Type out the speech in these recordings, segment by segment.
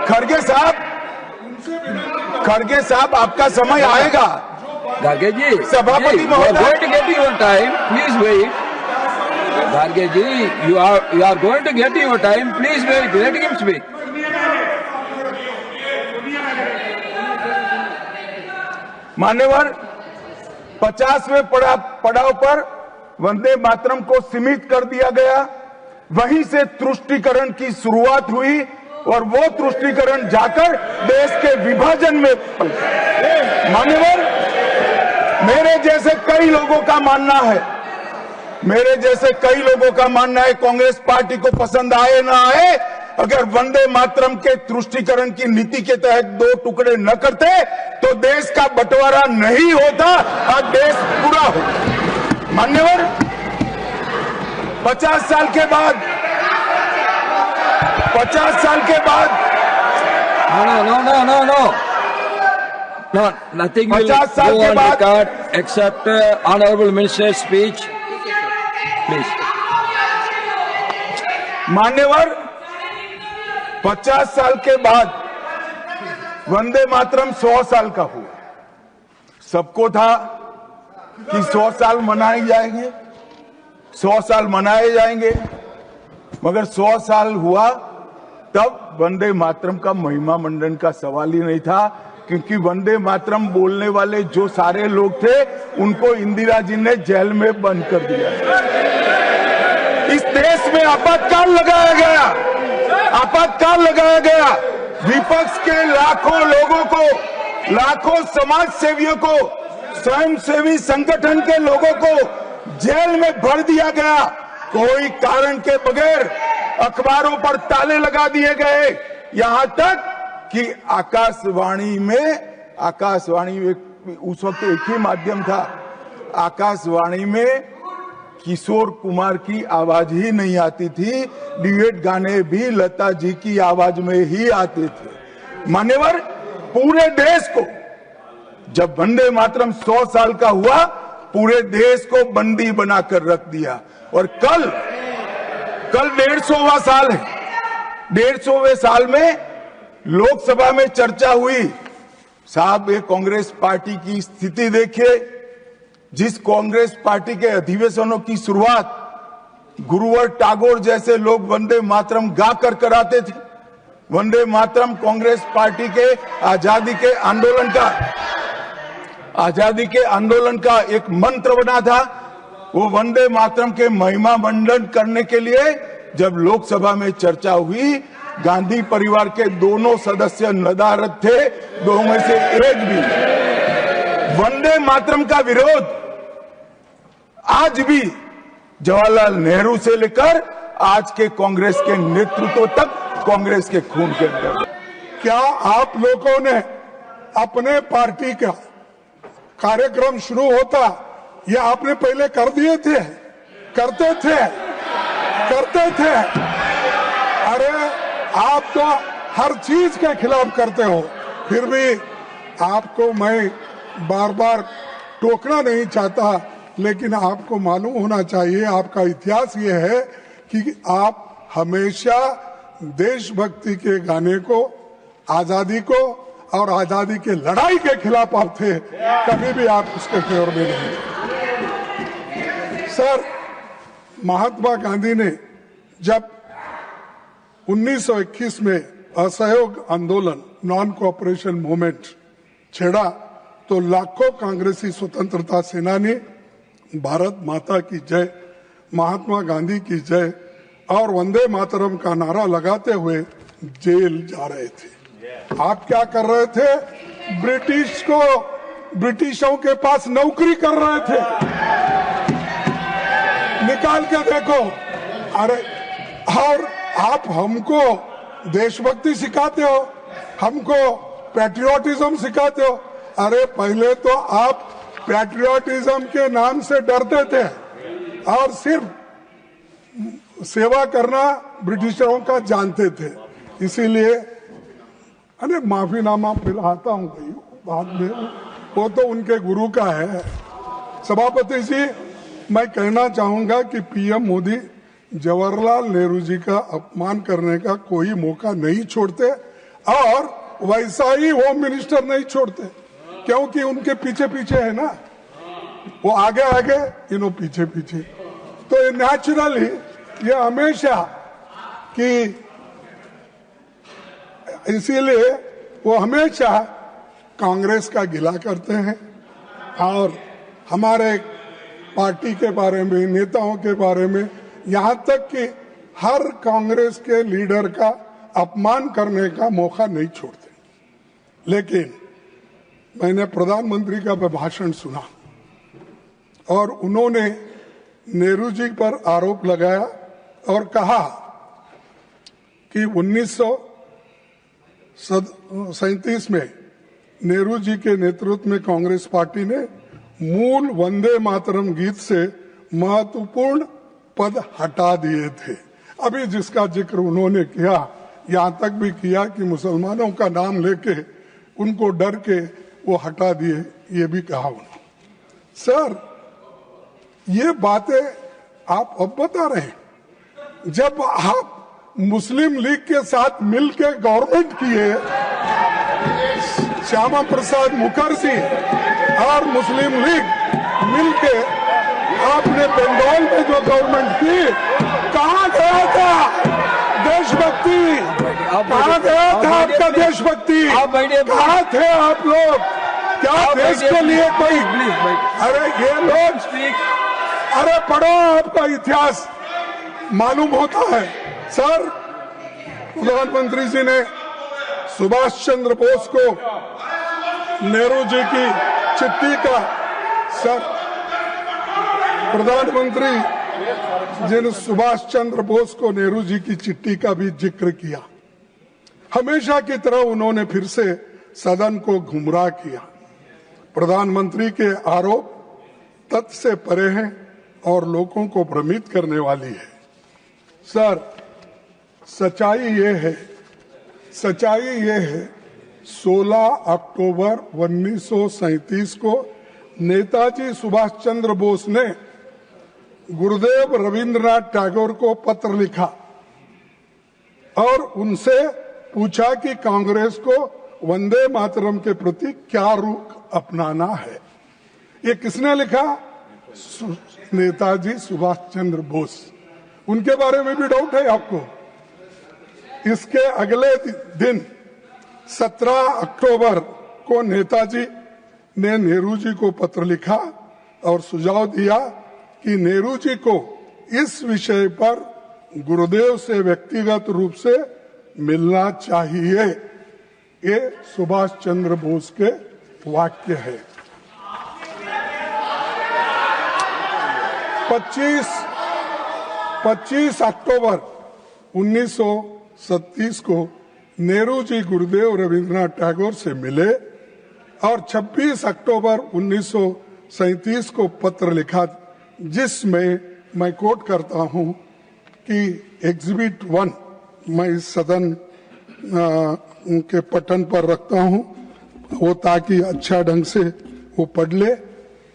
खड़गे साहब आपका समय आएगा। गार्गे जी, सभापति going to get your time. Please wait. गार्गे ji, you are going to get your time. Please wait. Let him speak. मान्यवर, 50वें पड़ाव पर वंदे मातरम को सीमित कर दिया गया। वहीं से तुष्टीकरण की शुरुआत हुई और वो तुष्टीकरण जाकर देश के विभाजन में मान्यवर, मेरे जैसे कई लोगों का मानना है कांग्रेस पार्टी को पसंद आए ना आए, अगर वंदे मातरम के तुष्टीकरण की नीति के तहत 2 टुकड़े न करते तो देश का बंटवारा नहीं होता, आज देश पूरा होता। मान्यवर, 50 साल के बाद No, nothing will go on record except Honorable Minister's speech. Please. मान्यवर, 50 साल के बाद वंदे मातरम 100 साल का हुआ। सबको था कि 100 साल मनाए जाएंगे, 100 साल मनाए जाएंगे, मगर 100 साल हुआ तब वंदे मातरम का महिमा मंडन का सवाल ही नहीं था, क्योंकि वंदे मातरम बोलने वाले जो सारे लोग थे उनको इंदिरा जी ने जेल में बंद कर दिया। इस देश में आपातकाल लगाया गया। विपक्ष के लाखों लोगों को, लाखों समाज सेवियों को, स्वयंसेवी संगठन के लोगों को जेल में भर दिया गया। कोई कारण के बगैर अखबारों पर ताले लगा दिए गए। यहां तक कि आकाशवाणी में उस वक्त एक ही माध्यम था, आकाशवाणी में किशोर कुमार की आवाज ही नहीं आती थी, ड्यूएट गाने भी लता जी की आवाज में ही आते थे। मान्यवर, पूरे देश को जब वंदे मातरम 100 साल का हुआ, पूरे देश को बंदी बनाकर रख दिया। और कल 150वां साल है। 150वें साल में लोकसभा में चर्चा हुई। साहब, ये कांग्रेस पार्टी की स्थिति देखिए। जिस कांग्रेस पार्टी के अधिवेशनों की शुरुआत गुरुवर टागोर जैसे लोग वंदे मातरम गाकर कराते थे। वंदे मातरम कांग्रेस पार्टी के आजादी के आंदोलन का एक मंत्र बना था। वो वंदे मातरम के महिमा मंडन करने के लिए जब लोकसभा में चर्चा हुई, गांधी परिवार के दोनों सदस्य नदारद थे, दो में से एक भी। वंदे मातरम का विरोध आज भी जवाहरलाल नेहरू से लेकर आज के कांग्रेस के नेतृत्व तक कांग्रेस के खून के अंदर। क्या आप लोगों ने अपने पार्टी का कार्यक्रम शुरू होता, ये आपने पहले कर दिए थे? करते थे। अरे आप तो हर चीज के खिलाफ करते हो। फिर भी आपको मैं बार बार टोकना नहीं चाहता, लेकिन आपको मालूम होना चाहिए, आपका इतिहास ये है कि आप हमेशा देशभक्ति के गाने को, आजादी को और आजादी के लड़ाई के खिलाफ आप थे। कभी भी आप उसके फेवर में नहीं। सर, महात्मा गांधी ने जब 1921 में असहयोग आंदोलन, नॉन कोऑपरेशन मूवमेंट छेड़ा, तो लाखों कांग्रेसी स्वतंत्रता सेनानी भारत माता की जय, महात्मा गांधी की जय और वंदे मातरम का नारा लगाते हुए जेल जा रहे थे। आप क्या कर रहे थे? ब्रिटिशों के पास नौकरी कर रहे थे। निकाल के देखो। अरे, और आप हमको देशभक्ति सिखाते हो, हमको पैट्रियोटिज्म सिखाते हो। अरे, पहले तो आप पैट्रियोटिज्म के नाम से डरते थे और सिर्फ सेवा करना ब्रिटिशरों का जानते थे। इसीलिए अरे माफीनामा पिलाता हूँ बाद में, वो तो उनके गुरु का है। सभापति जी, मैं कहना चाहूंगा कि पीएम मोदी जवाहरलाल नेहरू जी का अपमान करने का कोई मौका नहीं छोड़ते और वैसा ही होम मिनिस्टर नहीं छोड़ते, क्योंकि उनके पीछे पीछे है ना, वो आगे आगे इन्हों पीछे पीछे। तो नेचुरली ये हमेशा कि इसीलिए वो हमेशा कांग्रेस का गिला करते हैं और हमारे पार्टी के बारे में, नेताओं के बारे में, यहाँ तक कि हर कांग्रेस के लीडर का अपमान करने का मौका नहीं छोड़ते। लेकिन मैंने प्रधानमंत्री का भाषण सुना और उन्होंने नेहरू जी पर आरोप लगाया और कहा कि 1937 में नेहरू जी के नेतृत्व में कांग्रेस पार्टी ने मूल वंदे मातरम गीत से महत्वपूर्ण पद हटा दिए थे। अभी जिसका जिक्र उन्होंने किया, यहाँ तक भी किया कि मुसलमानों का नाम लेके उनको डर के वो हटा दिए, ये भी कहा उन्होंने। सर, ये बातें आप अब बता रहे हैं, जब आप मुस्लिम लीग के साथ मिलके गवर्नमेंट किए, श्यामा प्रसाद मुखर्जी और मुस्लिम लीग मिलके आपने बंगाल में जो गवर्नमेंट की, कहाँ गया था देशभक्ति? कहाँ गया था आपका देशभक्ति? कहाँ थे आप लोग? क्या देश के लिए कोई? अरे ये लोग, अरे पढ़ो, आपका इतिहास मालूम होता है। सर, प्रधानमंत्री जी ने सुभाष चंद्र बोस को नेहरू जी की चिट्ठी का, सर प्रधानमंत्री जी ने सुभाष चंद्र बोस को नेहरू जी की चिट्ठी का भी जिक्र किया। हमेशा की तरह उन्होंने फिर से सदन को गुमराह किया। प्रधानमंत्री के आरोप तथ्य से परे हैं और लोगों को भ्रमित करने वाली है। सर, सच्चाई ये है 16 अक्टूबर 1937 को नेताजी सुभाष चंद्र बोस ने गुरुदेव रविंद्रनाथ टैगोर को पत्र लिखा और उनसे पूछा कि कांग्रेस को वंदे मातरम के प्रति क्या रुख अपनाना है। ये किसने लिखा? नेताजी सुभाष चंद्र बोस। उनके बारे में भी डाउट है आपको? इसके अगले दिन 17 अक्टूबर को नेताजी ने नेहरू जी को पत्र लिखा और सुझाव दिया कि नेहरू जी को इस विषय पर गुरुदेव से व्यक्तिगत रूप से मिलना चाहिए। ये सुभाष चंद्र बोस के वाक्य है। 25 अक्टूबर 1937 को नेहरू जी गुरुदेव रविंद्रनाथ टैगोर से मिले और 26 अक्टूबर 1937 को पत्र लिखा, जिसमें मैं कोट करता हूं कि एग्जिबिट 1 मैं इस सदन के पटन पर रखता हूं, वो ताकि अच्छा ढंग से वो पढ़ ले।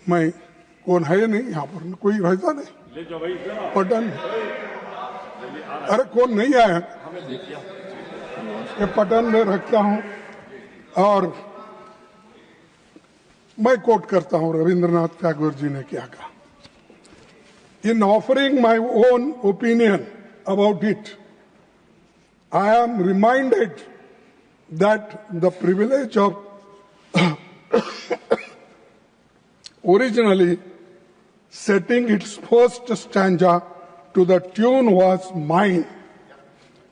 मैं कौन है नहीं यहाँ पर, कोई रहता नहीं पटन, अरे कौन नहीं आया, ये पटन में रखता हूं और मैं कोट करता हूं रविंद्रनाथ टैगोर जी ने क्या कहा। In offering my own opinion about it, I am reminded that the privilege of originally setting its first stanza to the tune was mine.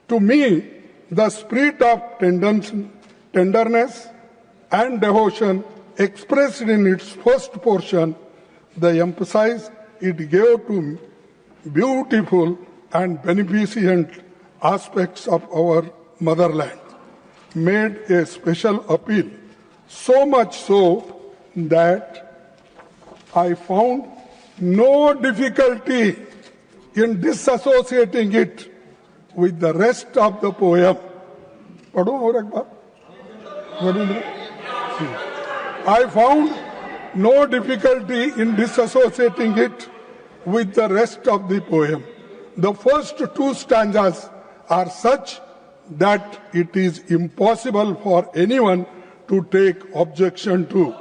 To me, the spirit of tenderness and devotion expressed in its first portion, the emphasis it gave to beautiful and beneficent aspects of our motherland, made a special appeal, so much so that I found no difficulty in disassociating it with the rest of the poem. I found no difficulty in disassociating it with the rest of the poem. The first two stanzas are such that it is impossible for anyone to take objection to.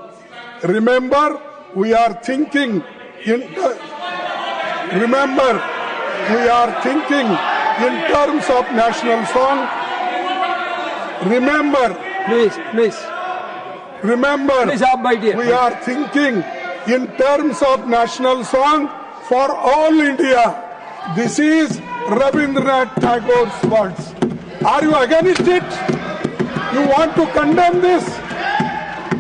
Remember, we are thinking in terms of national song. Remember, Please, आप बैठिए. we are thinking in terms of national song for all India. This is Rabindranath Tagore's words. Are you against it? You want to condemn this?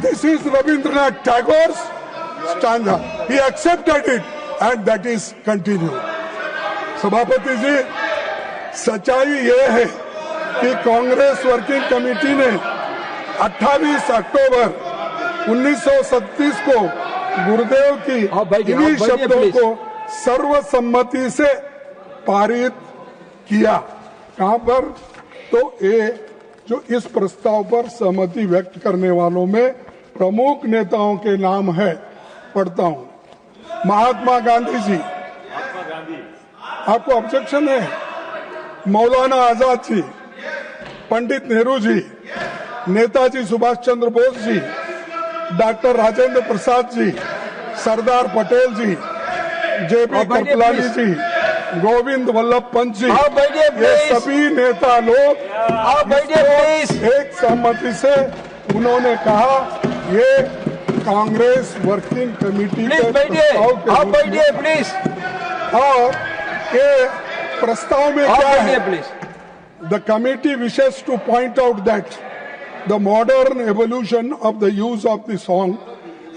This is Rabindranath Tagore's stanza. He accepted it and that is continued. सभापति जी, सच्चाई ये है कि Congress working committee ने 28 अक्टूबर 1937 को गुरुदेव की इन्हीं शब्दों को सर्वसम्मति से पारित किया. कहां पर? तो ये जो इस प्रस्ताव पर सहमति व्यक्त करने वालों में प्रमुख नेताओं के नाम है, पढ़ता हूं. महात्मा गांधी जी, आपको ऑब्जेक्शन है? मौलाना आजाद जी, पंडित नेहरू जी, नेताजी सुभाष चंद्र बोस जी, डॉक्टर राजेंद्र प्रसाद जी, सरदार पटेल जी, जेपी कृपलानी जी, गोविंद वल्लभ पंत जी, ये सभी नेता लोग एक सहमति से उन्होंने कहा ये कांग्रेस वर्किंग कमेटी के प्रस्ताव के और ये प्रस्ताव में क्या है? The committee wishes to point out that the modern evolution of the use of the song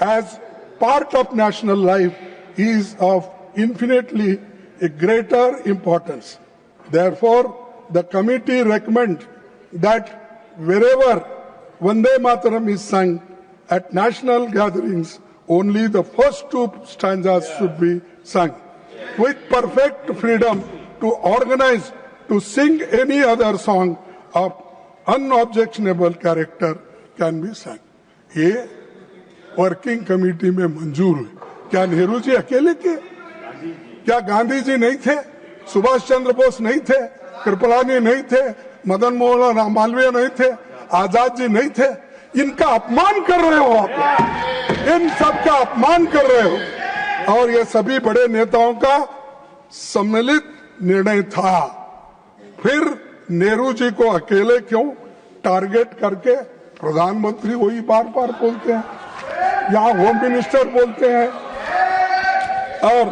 as part of national life is of infinitely a greater importance. Therefore, the committee recommends that wherever Vande Mataram is sung at national gatherings, only the first two stanzas should be sung. With perfect freedom to organize to sing any other song of unobjectionable character can be sung. ये working committee में मंजूर हुई. क्या नेहरू जी अकेले थे? क्या गांधी जी नहीं थे? सुभाष चंद्र बोस नहीं थे? कृपलानी नहीं थे? मदन मोहन मालवीय नहीं थे? आजाद जी नहीं थे? इनका अपमान कर रहे हो आप, इन सब का अपमान कर रहे हो. और ये सभी बड़े नेताओं का सम्मिलित निर्णय था. फिर नेहरू जी को अकेले क्यों टारगेट करके प्रधानमंत्री वही बार बार बोलते हैं, यहाँ होम मिनिस्टर बोलते हैं. और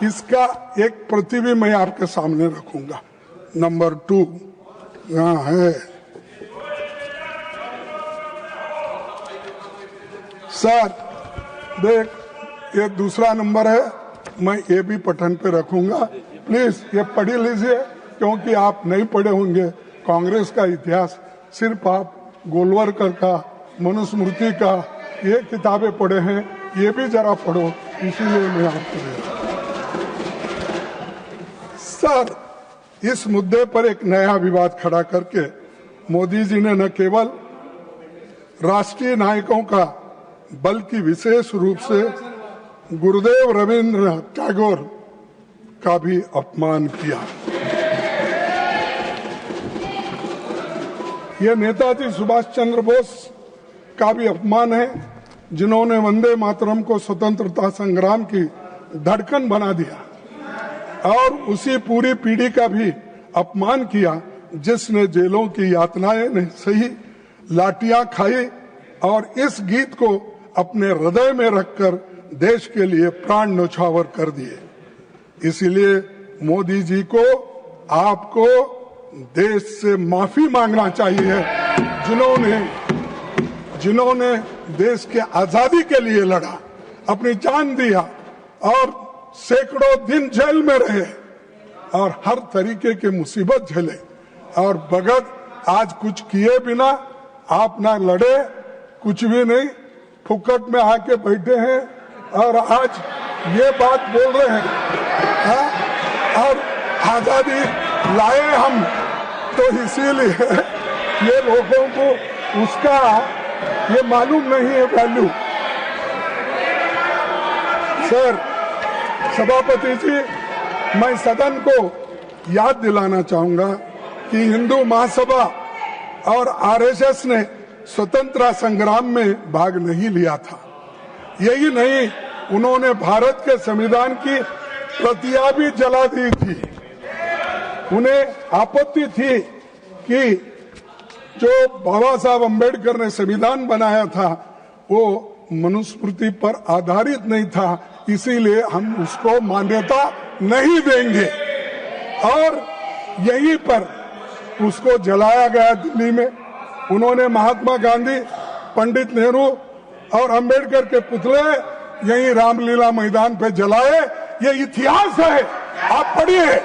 इसका एक प्रति भी मैं आपके सामने रखूंगा. नंबर 2 यहाँ है. सर देख, ये दूसरा नंबर है, मैं ये भी पठन पे रखूंगा. प्लीज ये पढ़ लीजिए, क्योंकि आप नहीं पढ़े होंगे कांग्रेस का इतिहास. सिर्फ आप गोलवरकर का, मनुस्मृति का ये किताबें पढ़े हैं, ये भी जरा पढ़ो, इसीलिए मैं आपको दे रहा हूं. सर, इस मुद्दे पर एक नया विवाद खड़ा करके मोदी जी ने न केवल राष्ट्रीय नायकों का बल्कि विशेष रूप से गुरुदेव रविंद्रनाथ टैगोर का भी अपमान किया. यह नेताजी सुभाष चंद्र बोस का भी अपमान है, जिन्होंने वंदे मातरम को स्वतंत्रता संग्राम की धड़कन बना दिया, और उसी पूरी पीढ़ी का भी अपमान किया जिसने जेलों की यातनाएं नहीं सही, लाठियां खाई और इस गीत को अपने हृदय में रखकर देश के लिए प्राण न्यौछावर कर दिए. इसीलिए मोदी जी को, आपको देश से माफी मांगना चाहिए, जिन्होंने देश के आजादी के लिए लड़ा, अपनी जान दिया और सैकड़ों दिन जेल में रहे और हर तरीके की मुसीबत झेले. और भगत आज कुछ किए बिना, आप ना लड़े, कुछ भी नहीं, फुकट में आके बैठे हैं और आज ये बात बोल रहे हैं. और आजादी लाए हम तो इसीलिए ये लोगों को उसका ये मालूम नहीं है वैल्यू. सर, सभापति जी, मैं सदन को याद दिलाना चाहूंगा कि हिंदू महासभा और आरएसएस ने स्वतंत्रता संग्राम में भाग नहीं लिया था। यही नहीं, उन्होंने भारत के संविधान की प्रतियां भी जला दी थी। उन्हें आपत्ति थी कि जो बाबा साहब अम्बेडकर ने संविधान बनाया था वो मनुस्मृति पर आधारित नहीं था, इसीलिए हम उसको मान्यता नहीं देंगे। और यहीं पर उसको जलाया गया दिल्ली में। उन्होंने महात्मा गांधी, पंडित नेहरू और अंबेडकर के पुतले यहीं रामलीला मैदान पे जलाए। ये इतिहास है, आप पढ़िए।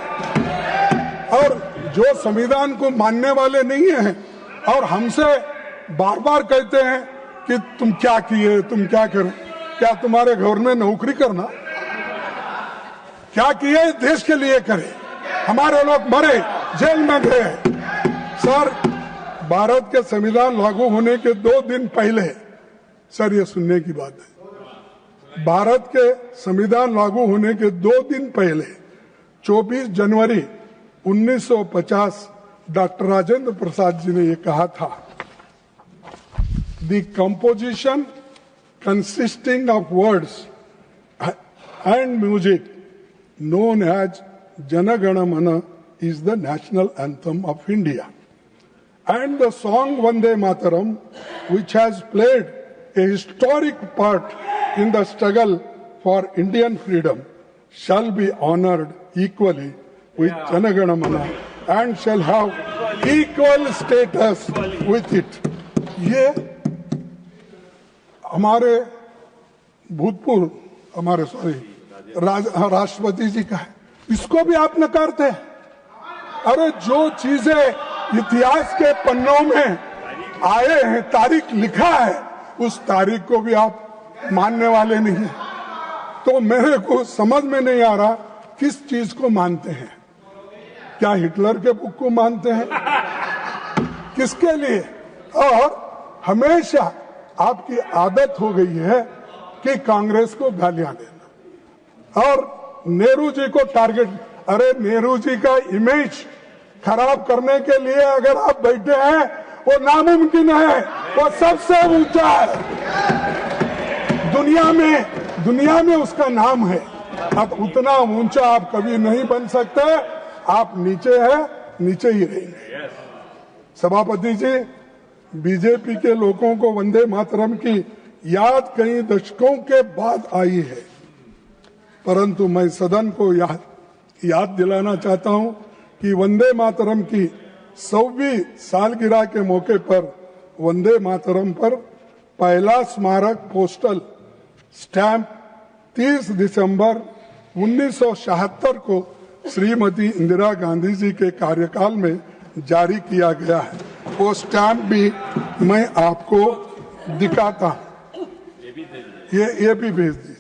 और जो संविधान को मानने वाले नहीं हैं और हमसे बार बार कहते हैं कि तुम क्या किए, तुम क्या करो, क्या तुम्हारे घर में नौकरी करना, क्या किए देश के लिए करे। हमारे लोग मरे, जेल में गए। सर, भारत के संविधान लागू होने के 2 दिन पहले, सर ये सुनने की बात है, भारत के संविधान लागू होने के 2 दिन पहले 24 जनवरी 1950 डॉक्टर राजेंद्र प्रसाद जी ने ये कहा था, the composition consisting of words and music known as Jana Gana Mana is the national anthem of India. And the song Vande Mataram, which has played a historic part in the struggle for Indian freedom, shall be honored equally with Jana Gana Mana and shall have equal status with it. ये हमारे भूतपूर्व, हमारे राष्ट्रपति जी का है, इसको भी आप नकारते हैं। अरे जो चीजें इतिहास के पन्नों में आए हैं, तारीख लिखा है, उस तारीख को भी आप मानने वाले नहीं हैं। तो मेरे को समझ में नहीं आ रहा किस चीज को मानते हैं। क्या हिटलर के बुक को मानते हैं, किसके लिए? और हमेशा आपकी आदत हो गई है कि कांग्रेस को गालियां देना और नेहरू जी को टारगेट। अरे नेहरू जी का इमेज खराब करने के लिए अगर आप बैठे हैं, वो नामुमकिन है, वो सबसे ऊंचा है दुनिया में उसका नाम है। अब उतना ऊंचा आप कभी नहीं बन सकते, आप नीचे है, नीचे ही रहेंगे। सभापति जी, बीजेपी के लोगों को वंदे मातरम की याद कई दशकों के बाद आई है, परंतु मैं सदन को याद दिलाना चाहता हूं कि वंदे मातरम की 100वीं सालगिरह के मौके पर वंदे मातरम पर पहला स्मारक पोस्टल स्टैंप 30 दिसंबर 1976 को श्रीमती इंदिरा गांधी जी के कार्यकाल में जारी किया गया है। वो स्टैंप भी मैं आपको दिखाता हूं, ये भी भेज दीजिए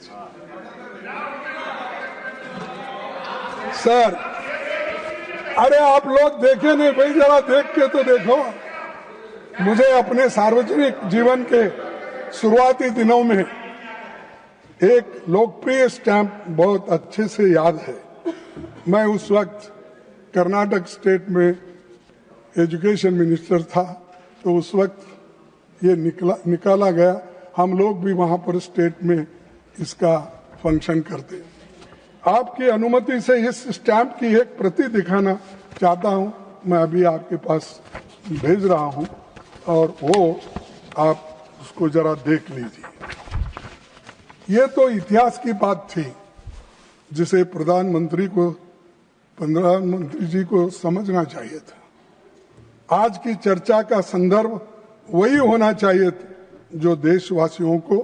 सर। अरे आप लोग देखे नहीं भाई, जरा देख के तो देखो। मुझे अपने सार्वजनिक जीवन के शुरुआती दिनों में एक लोकप्रिय स्टैंप बहुत अच्छे से याद है। मैं उस वक्त कर्नाटक स्टेट में एजुकेशन मिनिस्टर था, तो उस वक्त ये निकाला गया। हम लोग भी वहां पर स्टेट में इसका फंक्शन करते। आपकी अनुमति से इस स्टैंप की एक प्रति दिखाना चाहता हूं। मैं अभी आपके पास भेज रहा हूं और वो आप उसको जरा देख लीजिए। ये तो इतिहास की बात थी जिसे प्रधानमंत्री जी को समझना चाहिए था। आज की चर्चा का संदर्भ वही होना चाहिए जो देशवासियों को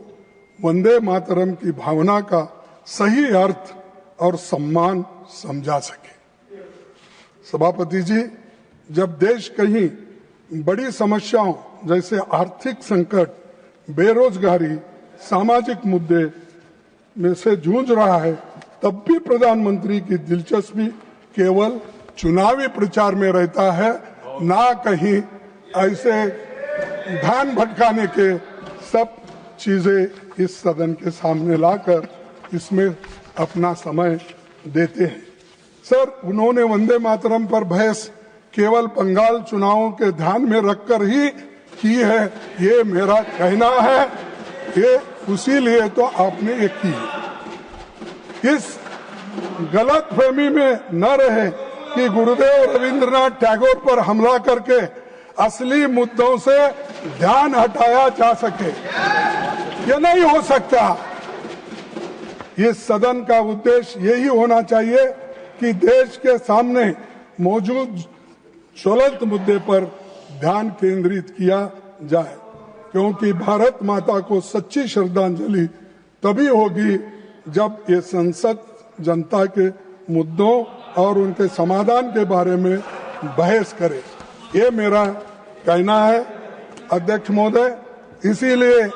वंदे मातरम की भावना का सही अर्थ और सम्मान समझा सके। सभापति जी, जब देश कहीं बड़ी समस्याओं जैसे आर्थिक संकट, बेरोजगारी, सामाजिक मुद्दे में से जूझ रहा है, तब भी प्रधानमंत्री की दिलचस्पी केवल चुनावी प्रचार में रहता है, ना कहीं ऐसे ध्यान भटकाने के सब चीजें इस सदन के सामने लाकर इसमें अपना समय देते हैं। सर, उन्होंने वंदे मातरम पर बहस केवल बंगाल चुनावों के ध्यान में रखकर ही की है, ये मेरा कहना है। ये उसीलिए तो आपने ये की। इस गलत फहमी में न रहे कि गुरुदेव रविंद्रनाथ टैगोर पर हमला करके असली मुद्दों से ध्यान हटाया जा सके। ये नहीं हो सकता। इस सदन का उद्देश्य यही होना चाहिए कि देश के सामने मौजूद ज्वलंत मुद्दे पर ध्यान केंद्रित किया जाए, क्योंकि भारत माता को सच्ची श्रद्धांजलि तभी होगी जब ये संसद जनता के मुद्दों और उनके समाधान के बारे में बहस करे। ये मेरा कहना है अध्यक्ष महोदय, इसीलिए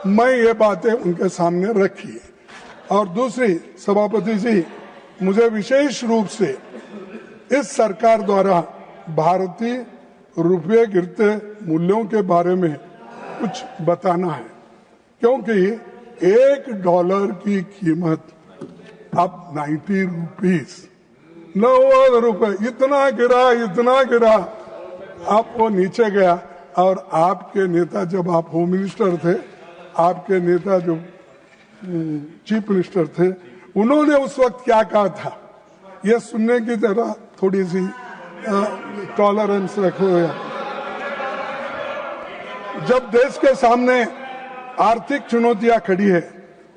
मैं ये बातें उनके सामने रखी है। और दूसरी, सभापति जी, मुझे विशेष रूप से इस सरकार द्वारा भारतीय रुपये गिरते मूल्यों के बारे में कुछ बताना है, क्योंकि $1 की कीमत अब 90 रुपीस, 90 रुपए, इतना गिरा, अब वो नीचे गया। और आपके नेता, जब आप होम मिनिस्टर थे, आपके नेता जो चीफ मिनिस्टर थे, उन्होंने उस वक्त क्या कहा था, ये सुनने की जरा थोड़ी सी टॉलरेंस रखो। जब देश के सामने आर्थिक चुनौतियां खड़ी है,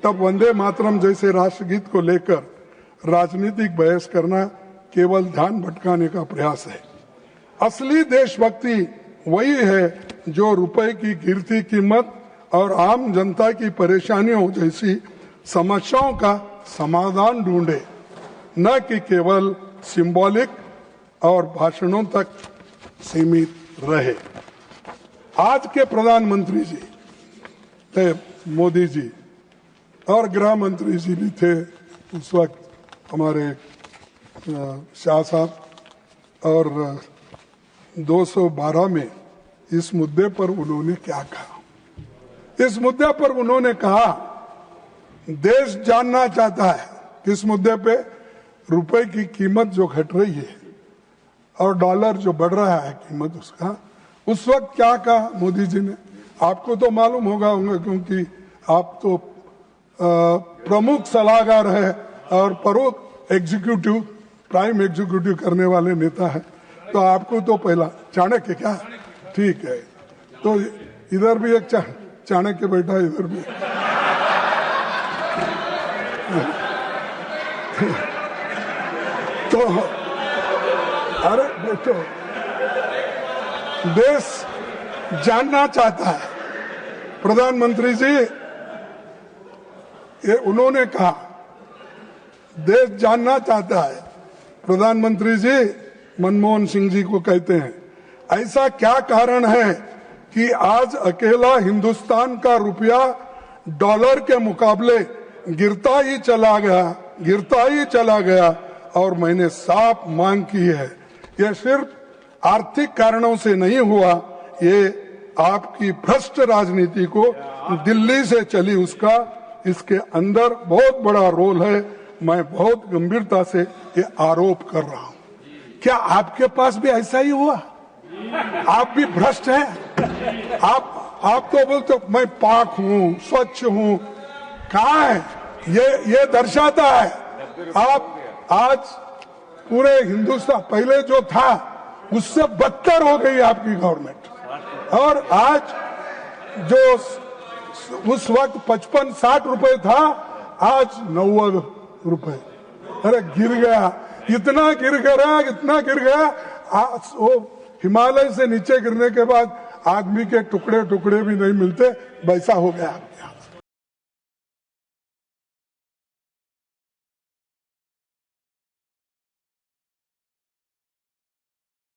तब वंदे मातरम जैसे राष्ट्रगीत को लेकर राजनीतिक बहस करना केवल ध्यान भटकाने का प्रयास है। असली देशभक्ति वही है जो रुपए की गिरती कीमत और आम जनता की परेशानियों जैसी समस्याओं का समाधान ढूंढे, न कि केवल सिंबॉलिक और भाषणों तक सीमित रहे। आज के प्रधानमंत्री जी थे मोदी जी, और गृह मंत्री जी भी थे उस वक्त हमारे शाह साहब, और 212 में इस मुद्दे पर उन्होंने क्या कहा। इस मुद्दे पर उन्होंने कहा, देश जानना चाहता है किस मुद्दे पे, रुपए की कीमत जो घट रही है और डॉलर जो बढ़ रहा है कीमत उसका। उस वक्त क्या कहा मोदी जी ने, आपको तो मालूम होगा क्योंकि आप तो प्रमुख सलाहकार है और प्रमुख एग्जीक्यूटिव, प्राइम एग्जीक्यूटिव करने वाले नेता है, तो आपको तो पहला चाणक्य, क्या ठीक है, तो इधर भी एक चाणक्य बैठा, इधर भी तो अरे बैठो। देश जानना चाहता है, प्रधानमंत्री जी, ये उन्होंने कहा, देश जानना चाहता है। प्रधानमंत्री जी मनमोहन सिंह जी को कहते हैं, ऐसा क्या कारण है कि आज अकेला हिंदुस्तान का रुपया डॉलर के मुकाबले गिरता ही चला गया, और मैंने साफ मांग की है, यह सिर्फ आर्थिक कारणों से नहीं हुआ, ये आपकी भ्रष्ट राजनीति को दिल्ली से चली उसका इसके अंदर बहुत बड़ा रोल है। मैं बहुत गंभीरता से ये आरोप कर रहा हूं। क्या आपके पास भी ऐसा ही हुआ? आप भी भ्रष्ट हैं? आप तो बोलते मैं पाक हूं, स्वच्छ हूं, कहाँ है? ये दर्शाता है आप आज पूरे हिंदुस्तान, पहले जो था उससे बदतर हो गई आपकी गवर्नमेंट, और आज जो उस वक्त 55-60 रुपए था, आज 90 रुपए। अरे गिर गया, इतना गिर गया, वो हिमालय से नीचे गिरने के बाद आदमी के टुकड़े भी नहीं मिलते, वैसा हो गया।